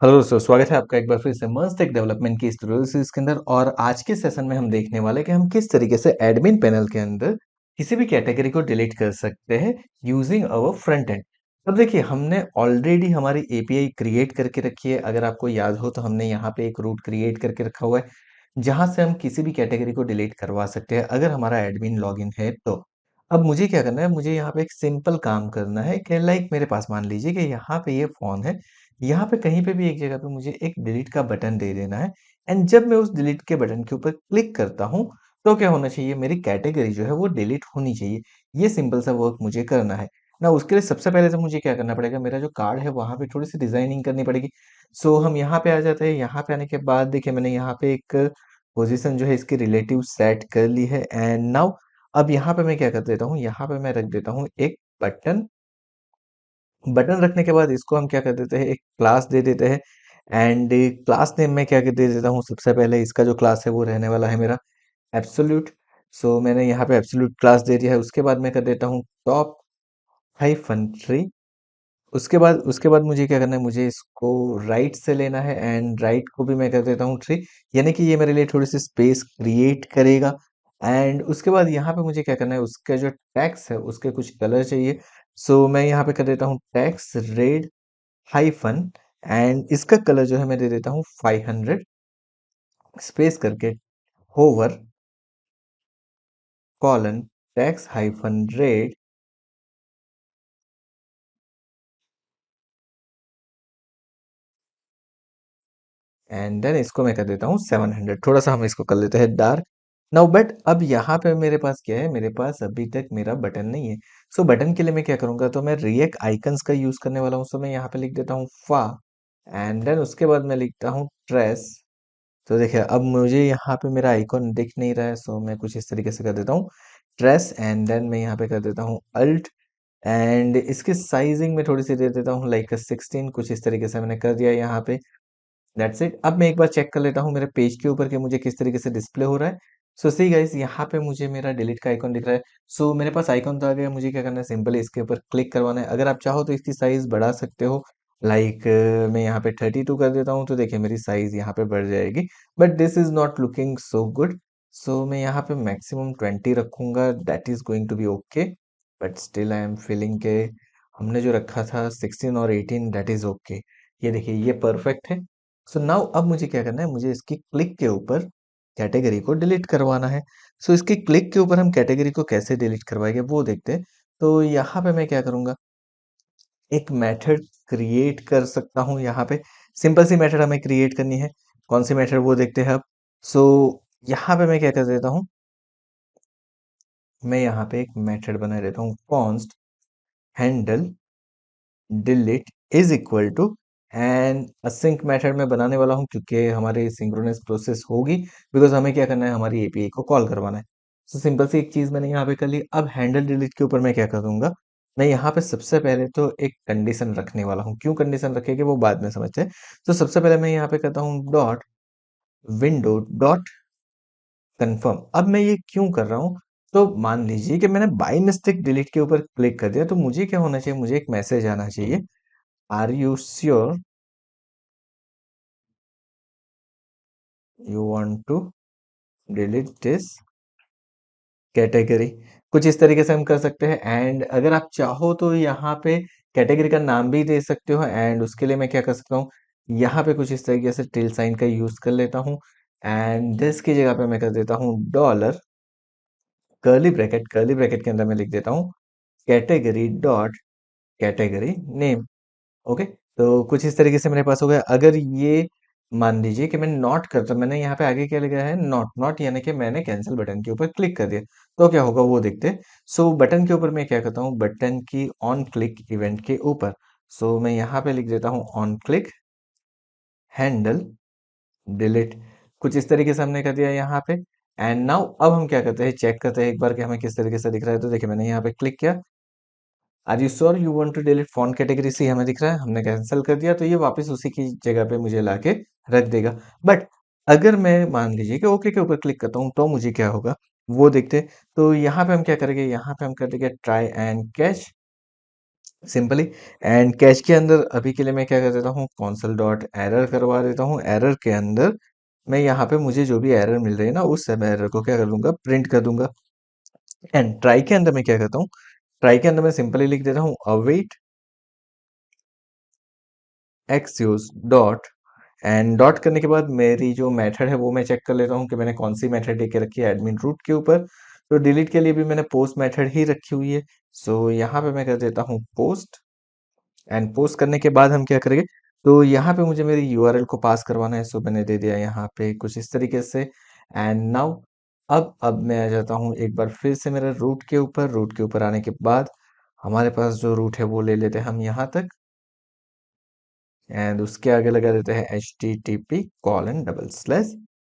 Hello दोस्तों, स्वागत है आपका एक बार फिर से मस्त एक डेवलपमेंट की इस ट्यूटोरियल सीरीज के अंदर। और आज के सेशन में हम देखने वाले हैं कि हम किस तरीके से एडमिन पैनल के अंदर किसी भी कैटेगरी को डिलीट कर सकते हैं यूजिंग अवर फ्रंट एंड। अब देखिए, हमने ऑलरेडी हमारी एपीआई क्रिएट करके रखी है। अगर आपको याद हो तो हमने यहाँ पे एक रूट क्रिएट करके रखा हुआ है जहां से हम किसी भी कैटेगरी को डिलीट करवा सकते हैं अगर हमारा एडमिन लॉगिन है तो। अब मुझे क्या करना है, मुझे यहाँ पे एक सिंपल काम करना है कि लाइक मेरे पास मान लीजिए कि यहाँ पे ये फोन है। यहाँ पे कहीं पे भी एक जगह पे मुझे एक डिलीट का बटन दे देना है। एंड जब मैं उस डिलीट के बटन के ऊपर क्लिक करता हूँ तो क्या होना चाहिए, मेरी कैटेगरी जो है वो डिलीट होनी चाहिए। ये सिंपल सा वर्क मुझे करना है ना। उसके लिए सबसे पहले तो मुझे क्या करना पड़ेगा, मेरा जो कार्ड है वहां पे थोड़ी सी डिजाइनिंग करनी पड़ेगी। सो हम यहाँ पे आ जाते हैं। यहाँ पे आने के बाद देखिए, मैंने यहाँ पे एक पोजीशन जो है इसकी रिलेटिव सेट कर ली है। एंड नाउ अब यहाँ पे मैं क्या कर देता हूँ, यहाँ पे मैं रख देता हूँ एक बटन। बटन रखने के बाद इसको हम क्या कर देते हैं, एक क्लास दे देते हैं। एंड क्लास नेम में क्या कर दे देता हूँ, सबसे पहले इसका जो क्लास है वो रहने वाला है मेरा एब्सोल्यूट। सो मैंने यहाँ पे एब्सोल्यूट क्लास दे दिया है। उसके बाद मैं कर देता हूँ टॉप हाइफन ट्री। उसके बाद मुझे क्या करना है, मुझे इसको राइट से लेना है एंड राइट को भी मैं कर देता हूँ ट्री। यानी कि ये मेरे लिए थोड़ी सी स्पेस क्रिएट करेगा। एंड उसके बाद यहाँ पे मुझे क्या करना है, उसका जो टैक्स है उसके कुछ कलर चाहिए। सो मैं यहाँ पे कर देता हूँ टैक्स रेड हाइफन। एंड इसका कलर जो है मैं दे देता हूँ 500 स्पेस करके hover colon text hyphen red. And then इसको मैं कर देता हूँ 700। थोड़ा सा हम इसको कर लेते हैं डार्क। नाउ बट अब यहाँ पे मेरे पास क्या है, मेरे पास अभी तक मेरा बटन नहीं है। सो बटन के लिए मैं क्या करूंगा, तो मैं रिएक्ट आइकन्स का यूज करने वाला हूँ। सो मैं यहाँ पे लिख देता हूँ फा। एंड देन उसके बाद मैं लिखता हूँ ट्रेस। तो देखिए, अब मुझे यहाँ पे मेरा आइकॉन दिख नहीं रहा है। सो मैं कुछ इस तरीके से कर देता हूँ ट्रेस। एंड देन मैं यहाँ पे कर देता हूँ अल्ट। एंड इसकी साइजिंग में थोड़ी सी दे देता हूँ लाइक 16। कुछ इस तरीके से मैंने कर दिया यहाँ पे। That's it. अब मैं एक बार चेक कर लेता हूँ मेरे पेज के ऊपर कि मुझे किस तरीके से डिस्प्ले हो रहा है। सो सी गाइस, यहाँ पे मुझे मेरा डिलीट का आइकॉन दिख रहा है। सो मेरे पास आइकॉन तो आ गया। मुझे क्या करना है, सिंपली इसके ऊपर क्लिक करवाना है। अगर आप चाहो तो इसकी साइज बढ़ा सकते हो। लाइक मैं यहाँ पे 32 कर देता हूँ तो देखिए मेरी साइज यहाँ पे बढ़ जाएगी। But this is not looking so good. So मैं यहाँ पे मैक्सिमम 20 रखूंगा। That is going to be okay. But still I am feeling के हमने जो रखा था 16 और 18, दैट इज ओके। ये देखिए, ये परफेक्ट है। सो नाउ अब मुझे क्या करना है, मुझे इसकी क्लिक के ऊपर कैटेगरी को डिलीट करवाना है। सो इसकी क्लिक के ऊपर हम कैटेगरी को कैसे डिलीट करवाएंगे वो देखते हैं। तो यहाँ पे मैं क्या करूँगा, एक मेथड क्रिएट कर सकता हूँ। यहाँ पे सिंपल सी मेथड हमें क्रिएट करनी है। कौन सी मेथड वो देखते हैं अब। सो यहाँ पे मैं क्या कर देता हूँ, मैं यहाँ पे एक मेथड बना देता हूँ const handle delete is equal to. And async method में बनाने वाला हूँ क्योंकि हमारी सिंक्रोनस प्रोसेस होगी। बिकॉज हमें क्या करना है, हमारी एपीआई को कॉल करवाना है। तो सिंपल सी एक चीज मैंने यहाँ पे कर ली। अब हैंडल डिलीट के ऊपर मैं क्या करूंगा, मैं यहाँ पे सबसे पहले तो एक कंडीशन रखने वाला हूँ। क्यों कंडीशन रखेंगे वो बाद में समझते हैं। तो सबसे पहले मैं यहाँ पे करता हूँ डॉट विंडो डॉट कंफर्म। अब मैं ये क्यों कर रहा हूँ, तो मान लीजिए कि मैंने बाई मिस्टेक डिलीट के ऊपर क्लिक कर दिया तो मुझे क्या होना चाहिए, मुझे एक मैसेज आना चाहिए। Are you sure you want to delete this category. कुछ इस तरीके से हम कर सकते हैं। एंड अगर आप चाहो तो यहाँ पे कैटेगरी का नाम भी दे सकते हो। एंड उसके लिए मैं क्या कर सकता हूँ, यहाँ पे कुछ इस तरीके से टिल साइन का यूज कर लेता हूँ। एंड दिस की जगह पे मैं कर देता हूँ dollar curly bracket. Curly bracket के अंदर मैं लिख देता हूँ category dot category name. Okay. तो कुछ इस तरीके से मेरे पास हो गया। अगर ये मान लीजिए कि मैं नॉट करता, मैंने यहाँ पे आगे क्या लिखा है, नॉट नॉट, यानी कि मैंने कैंसिल बटन के ऊपर क्लिक कर दिया तो क्या होगा वो देखते हैं। सो बटन के ऊपर मैं क्या करता हूँ, बटन की ऑन क्लिक इवेंट के ऊपर। सो मैं यहाँ पे लिख देता हूँ ऑन क्लिक हैंडल डिलीट। कुछ इस तरीके से हमने कर दिया यहाँ पे। एंड नाउ अब हम क्या करते हैं, चेक करते हैं एक बार कि हमें किस तरीके से दिख रहा है। तो देखिए, मैंने यहाँ पे क्लिक किया। Are you sure you want to delete font category से हमें दिख रहा है, हमने कैंसिल कर दिया तो ये वापस उसी की जगह पे मुझे लाके रख देगा। बट अगर मैं मान लीजिए कि ओके के ऊपर क्लिक करता हूँ तो मुझे क्या होगा वो देखते हैं। तो यहाँ पे हम क्या करेंगे, यहाँ पे हम कर देंगे try and catch. Simply. And cash के अंदर अभी के लिए मैं क्या कर देता हूँ, कॉन्सल डॉट एरर करवा देता हूँ। एरर के अंदर मैं यहाँ पे मुझे जो भी एरर मिल रही है ना, उस सब एरर को क्या कर दूंगा, प्रिंट कर दूंगा। एंड ट्राई के अंदर मैं क्या करता हूँ, ट्राई के अंदर मैं सिंपली लिख देता हूँ अवेट एक्सयूज डॉट। एंड डॉट करने के बाद मेरी जो मेथड है वो मैं चेक कर लेता हूँ कि मैंने कौन सी मेथड लेके रखी है एडमिन रूट के ऊपर। तो डिलीट के लिए भी मैंने पोस्ट मेथड ही रखी हुई है। सो यहाँ पे मैं कर देता हूँ पोस्ट। एंड पोस्ट करने के बाद हम क्या करेंगे, तो यहाँ पे मुझे मेरी यूआरएल को पास करवाना है। सो मैंने दे दिया यहाँ पे कुछ इस तरीके से। एंड नाउ अब मैं आ जाता हूँ एक बार फिर से मेरे रूट के ऊपर। रूट के ऊपर आने के बाद हमारे पास जो रूट है वो ले लेते हैं हम यहाँ तक। एंड उसके आगे लगा देते हैं http://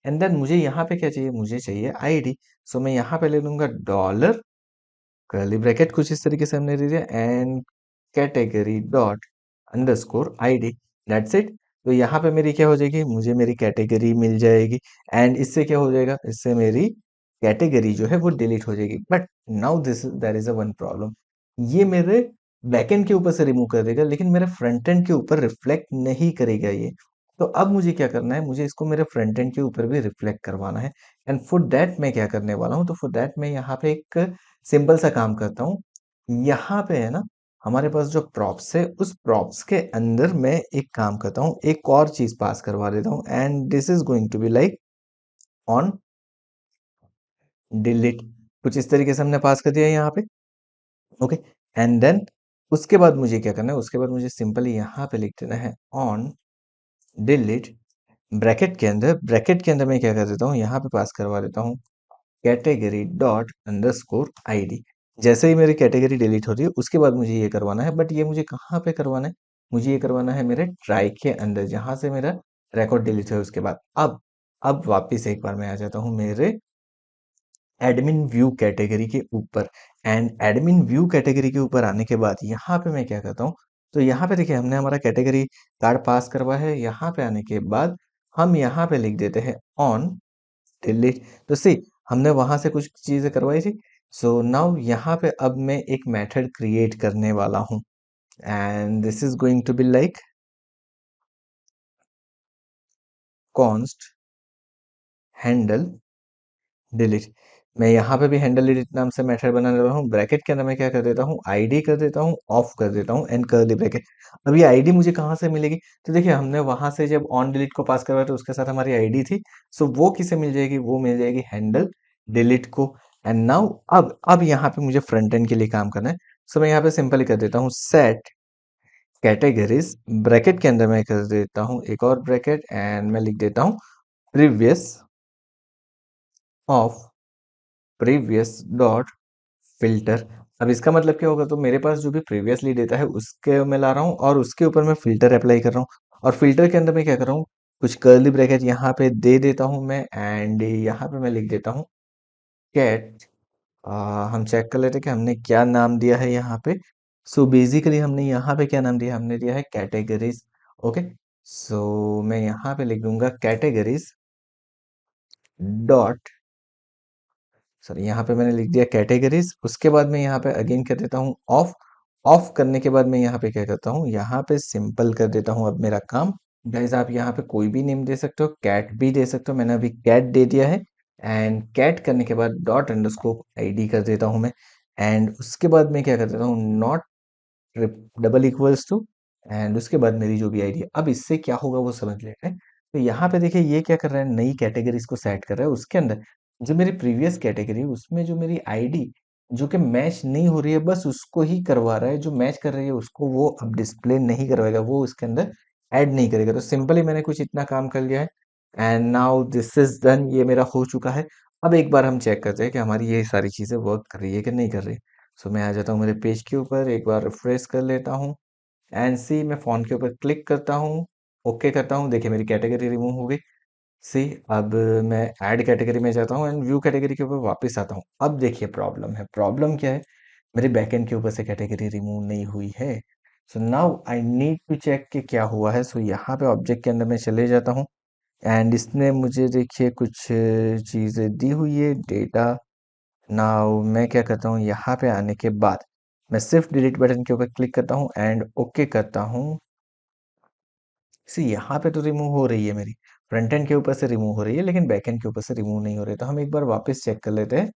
एंड देन मुझे यहाँ पे क्या चाहिए, मुझे चाहिए आईडी। सो मैं यहाँ पे ले लूंगा डॉलर कर्ली ब्रैकेट कुछ इस तरीके से हमने दे दिया and category dot underscore ID. That's it. तो यहाँ पे मेरी क्या हो जाएगी, मुझे मेरी कैटेगरी मिल जाएगी। एंड इससे क्या हो जाएगा, इससे मेरी कैटेगरी जो है वो डिलीट हो जाएगी। But now this there is a one problem, ये मेरे बैकएंड के ऊपर से रिमूव कर देगा लेकिन मेरे फ्रंट एंड के ऊपर रिफ्लेक्ट नहीं करेगा ये। तो अब मुझे क्या करना है, मुझे इसको मेरे फ्रंट एंड के ऊपर भी रिफ्लेक्ट करवाना है। एंड फॉर दैट मैं क्या करने वाला हूँ, तो फॉर दैट मैं यहाँ पे एक सिंपल सा काम करता हूँ। यहाँ पे है ना हमारे पास जो प्रॉप्स है, उस प्रॉप्स के अंदर मैं एक काम करता हूँ, एक और चीज पास करवा देता हूँ। And this is going to be like on delete. कुछ इस तरीके से हमने पास कर दिया है यहाँ पे। ओके। एंड देन उसके बाद मुझे क्या करना है, उसके बाद मुझे सिंपली यहाँ पे लिख देना है ऑन डिलीट। ब्रैकेट के अंदर मैं क्या कर देता हूँ, यहाँ पे पास करवा देता हूँ कैटेगरी डॉट अंडरस्कोर आईडी। जैसे ही मेरी कैटेगरी डिलीट होती है उसके बाद मुझे ये करवाना है। बट ये मुझे कहाँ पे करवाना है, मुझे ये करवाना है मेरे ट्राई के अंदर जहां से मेरा रिकॉर्ड डिलीट है उसके बाद। अब वापिस एक बार मैं आ जाता हूँ मेरे एडमिन व्यू कैटेगरी के ऊपर। एंड एडमिन व्यू कैटेगरी के ऊपर आने के बाद यहाँ पे मैं क्या करता हूँ, तो यहाँ पे देखिए हमने हमारा कैटेगरी कार्ड पास करवा है। यहाँ पे आने के बाद हम यहाँ पे लिख देते हैं ऑन डिलीट। तो सी हमने वहां से कुछ चीजें करवाई थी। सो नाउ यहाँ पे अब मैं एक मेथड क्रिएट करने वाला हूँ। And this is going to be like const handle delete. मैं यहाँ पे भी हैंडल डिलीट नाम से मेथड बना रहा हूँ। ब्रैकेट के अंदर मैं क्या कर देता हूँ, आईडी कर देता हूँ, ऑफ कर देता हूँ एंड कर्ली ब्रैकेट। अब ये आईडी मुझे कहाँ से मिलेगी, तो देखिए हमने वहां से जब ऑन डिलीट को पास करवाया तो उसके साथ हमारी आईडी थी। सो वो किसे मिल जाएगी, वो मिल जाएगी हैंडल डिलीट को। एंड नाउ अब यहाँ पे मुझे फ्रंट एंड के लिए काम करना है। सो मैं यहाँ पे सिंपली कर देता हूँ सेट कैटेगरीज। ब्रैकेट के अंदर मैं कर देता हूँ एक और ब्रैकेट एंड मैं लिख देता हूँ previous of previous dot filter. अब इसका मतलब क्या होगा, तो मेरे पास जो भी प्रीवियसली डेटा है उसके मैं ला रहा हूँ और उसके ऊपर मैं फिल्टर अप्लाई कर रहा हूँ। और फिल्टर के अंदर मैं क्या कर रहा हूँ, कुछ कर्ली ब्रैकेट यहाँ पे दे देता हूँ मैं। एंड यहाँ पे मैं लिख देता हूँ कैट। हम चेक कर लेते हैं कि हमने क्या नाम दिया है यहाँ पे। सो बेसिकली हमने यहाँ पे क्या नाम दिया, हमने दिया है कैटेगरीज। ओके। सो मैं यहाँ पे लिख दूंगा कैटेगरीज डॉट, सॉरी यहाँ पे मैंने लिख दिया कैटेगरीज। उसके बाद मैं यहाँ पे अगेन कर देता हूँ ऑफ। ऑफ करने के बाद मैं यहाँ पे क्या करता हूँ, यहाँ पे सिंपल कर देता हूँ अब मेरा काम। गाइज आप यहाँ पे कोई भी नेम दे सकते हो, कैट भी दे सकते हो, मैंने अभी कैट दे दिया है। एंड कैट करने के बाद डॉट अंडरस्कोर आईडी कर देता हूँ मैं। एंड उसके बाद मैं क्या कर देता हूँ, not double equals to. And उसके बाद मेरी जो भी आईडी है, अब इससे क्या होगा वो समझ लेते हैं। तो यहाँ पे देखिए ये क्या कर रहा है, नई कैटेगरीज को सेट कर रहा है। उसके अंदर जो मेरी प्रीवियस कैटेगरी उसमें जो मेरी आईडी जो कि मैच नहीं हो रही है, बस उसको ही करवा रहा है। जो मैच कर रही है उसको वो अब डिस्प्ले नहीं करवाएगा, वो उसके अंदर ऐड नहीं करेगा। तो सिंपली मैंने कुछ इतना काम कर लिया है। And now this is done, ये मेरा हो चुका है। अब एक बार हम चेक करते हैं कि हमारी ये सारी चीजें वर्क कर रही है कि नहीं कर रही। सो मैं आ जाता हूँ मेरे पेज के ऊपर, एक बार रिफ्रेश कर लेता हूँ। एंड सी मैं फ़ॉन्ट के ऊपर क्लिक करता हूँ, ओके करता हूँ। देखिए मेरी कैटेगरी रिमूव हो गई। सी अब मैं ऐड कैटेगरी में जाता हूँ एंड व्यू कैटेगरी के ऊपर वापस आता हूँ। अब देखिए प्रॉब्लम है, प्रॉब्लम क्या है, मेरे बैकएंड के ऊपर से कैटेगरी रिमूव नहीं हुई है। So now I need to check कि क्या हुआ है। सो यहाँ पे ऑब्जेक्ट के अंदर मैं चले जाता हूँ। एंड इसने मुझे देखिए कुछ चीज़ें दी हुई है, डेटा। नाउ मैं क्या करता हूँ, यहाँ पे आने के बाद मैं सिर्फ डिलीट बटन के ऊपर क्लिक करता हूँ एंड ओके करता हूँ। सी यहाँ पे तो रिमूव हो रही है मेरी, फ्रंट एंड के ऊपर से रिमूव हो रही है, लेकिन बैक एंड के ऊपर से रिमूव नहीं हो रही है। तो हम एक बार वापस चेक कर लेते हैं,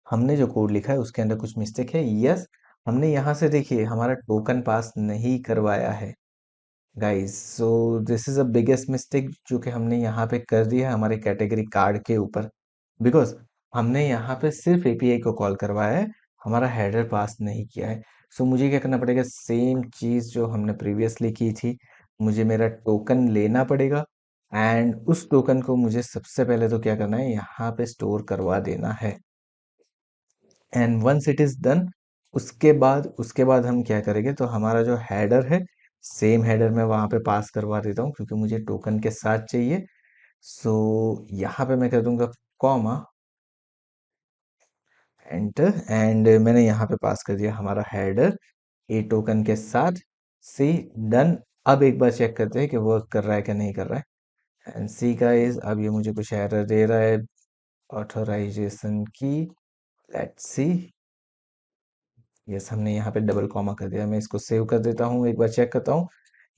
हमने जो कोड लिखा है उसके अंदर कुछ मिस्टेक है। यस, हमने यहाँ से देखिए हमारा टोकन पास नहीं करवाया है guys. So this is a biggest mistake जो कि हमने यहाँ पे कर दिया है हमारे कैटेगरी कार्ड के ऊपर, बिकॉज हमने यहाँ पे सिर्फ एपीआई को कॉल करवाया है, हमारा हेडर पास नहीं किया है। सो मुझे क्या करना पड़ेगा, सेम चीज जो हमने प्रीवियसली की थी, मुझे मेरा टोकन लेना पड़ेगा एंड उस टोकन को मुझे सबसे पहले तो क्या करना है, यहाँ पे स्टोर करवा देना है। And once it is done, उसके बाद हम क्या करेंगे, तो हमारा जो हेडर है, सेम हेडर मैं वहां पे पास करवा देता हूँ क्योंकि मुझे टोकन के साथ चाहिए। सो यहाँ पे मैं कर दूंगा कॉमा, एंटर, एंड मैंने यहाँ पे पास कर दिया हमारा हेडर ए टोकन के साथ। सी, डन। अब एक बार चेक करते हैं कि वर्क कर रहा है कि नहीं कर रहा है। एंड सी गाइस, अब ये मुझे कुछ एरर दे रहा है ऑथराइजेशन की। लेट्स सी, यस, हमने यहाँ पे डबल कॉमा कर दिया। मैं इसको सेव कर देता हूँ, एक बार चेक करता हूँ।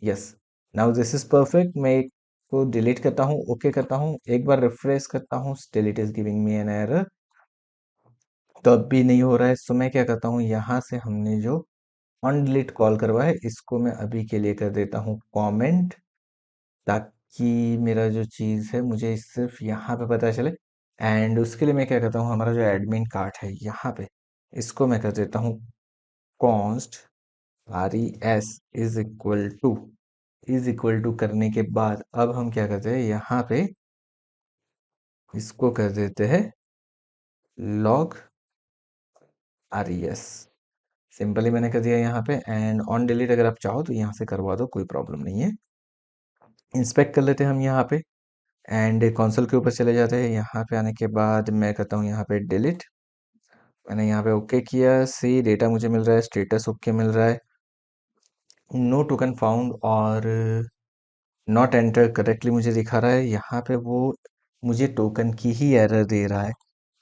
Yes, now this is perfect. मैं एक को डिलीट करता हूँ, ओके करता हूँ, एक बार रिफ्रेश करता हूँ, still it is giving me an error. तो अब भी नहीं हो रहा है। सो मैं क्या करता हूँ, यहाँ से हमने जो ऑन डिलीट कॉल करवा है इसको मैं अभी के लिए कर देता हूँ कमेंट, ताकि मेरा जो चीज़ है मुझे सिर्फ यहाँ पे पता चले। एंड उसके लिए मैं क्या करता हूँ, हमारा जो एडमिन कार्ड है यहाँ पे, इसको मैं कर देता हूँ const res is equal to करने के बाद अब हम क्या करते हैं, यहाँ पे इसको कर देते हैं log res। सिंपली मैंने कर दिया यहाँ पे। एंड ऑन डिलीट अगर आप चाहो तो यहाँ से करवा दो, कोई प्रॉब्लम नहीं है। इंस्पेक्ट कर लेते हैं हम यहाँ पे एंड कंसोल के ऊपर चले जाते हैं। यहाँ पे आने के बाद मैं करता हूँ यहाँ पे डिलीट। मैंने यहाँ पे ओके किया, सी डेटा मुझे मिल रहा है, स्टेटस ओके मिल रहा है, नो टोकन फाउंड और नॉट एंटर करेक्टली मुझे दिखा रहा है। यहाँ पे वो मुझे टोकन की ही एरर दे रहा है।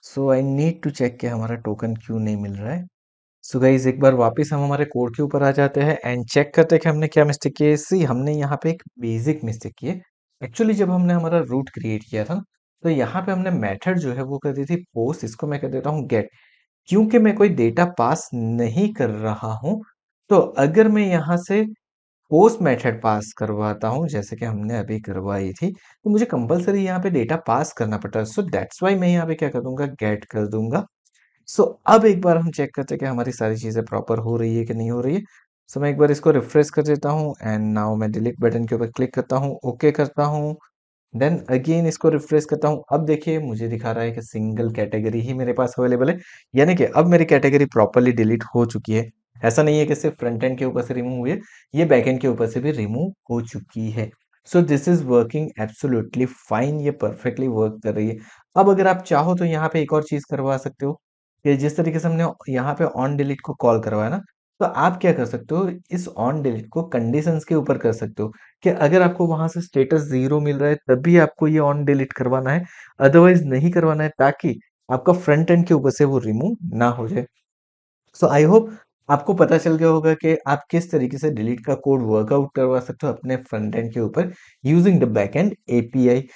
सो आई नीड टू चेक कि हमारा टोकन क्यों नहीं मिल रहा है। सो गाइज, एक बार वापस हम हमारे कोड के ऊपर आ जाते हैं एंड चेक करते हैं कि हमने क्या मिस्टेक की है। सी, हमने यहाँ पे एक बेसिक मिस्टेक की है। एक्चुअली जब हमने हमारा रूट क्रिएट किया था, तो यहाँ पे हमने मेथड जो है वो कर दी थी पोस्ट, इसको मैं कर देता हूँ गेट। क्योंकि मैं कोई डेटा पास नहीं कर रहा हूँ, तो अगर मैं यहाँ से पोस्ट मेथड पास करवाता हूँ जैसे कि हमने अभी करवाई थी, तो मुझे कंपलसरी यहाँ पे डेटा पास करना पड़ता है। सो दैट्स वाई मैं यहाँ पे क्या कर दूंगा, गेट कर दूंगा। सो अब एक बार हम चेक करते हैं कि हमारी सारी चीज़ें प्रॉपर हो रही है कि नहीं हो रही है। सो मैं एक बार इसको रिफ्रेश कर देता हूँ एंड नाउ मैं डिलीट बटन के ऊपर क्लिक करता हूँ, ओके करता हूँ, देन अगेन इसको रिफ्रेश करता हूँ। अब देखिए मुझे दिखा रहा है कि सिंगल कैटेगरी ही मेरे पास अवेलेबल है, यानी कि अब मेरी कैटेगरी प्रॉपरली डिलीट हो चुकी है। ऐसा नहीं है कि सिर्फ फ्रंट एंड के ऊपर से रिमूव हुई है, ये बैक एंड के ऊपर से भी रिमूव हो चुकी है। So this is working absolutely fine, ये परफेक्टली वर्क कर रही है। अब अगर आप चाहो तो यहाँ पे एक और चीज करवा सकते हो कि जिस तरीके से हमने यहाँ पे ऑन डिलीट को कॉल करवाया ना, तो आप क्या कर सकते हो, इस ऑन डिलीट को कंडीशंस के ऊपर कर सकते हो कि अगर आपको वहां से स्टेटस 0 मिल रहा है तभी आपको ये ऑन डिलीट करवाना है, अदरवाइज नहीं करवाना है, ताकि आपका फ्रंट एंड के ऊपर से वो रिमूव ना हो जाए। सो आई होप आपको पता चल गया होगा कि आप किस तरीके से डिलीट का कोड वर्कआउट करवा सकते हो अपने फ्रंट एंड के ऊपर using the back end API.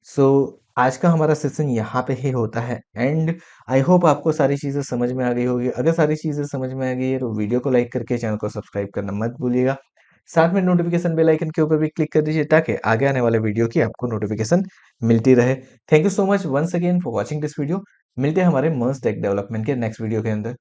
So आज का हमारा सेशन यहाँ पे ही होता है एंड आई होप आपको सारी चीज़ें समझ में आ गई होगी। अगर सारी चीज़ें समझ में आ गई है तो वीडियो को लाइक करके चैनल को सब्सक्राइब करना मत भूलिएगा। साथ में नोटिफिकेशन बेल आइकन के ऊपर भी क्लिक कर दीजिए ताकि आगे आने वाले वीडियो की आपको नोटिफिकेशन मिलती रहे। Thank you so much once again for watching this video. मिलते हैं हमारे मस्त टेक डेवलपमेंट के नेक्स्ट वीडियो के अंदर।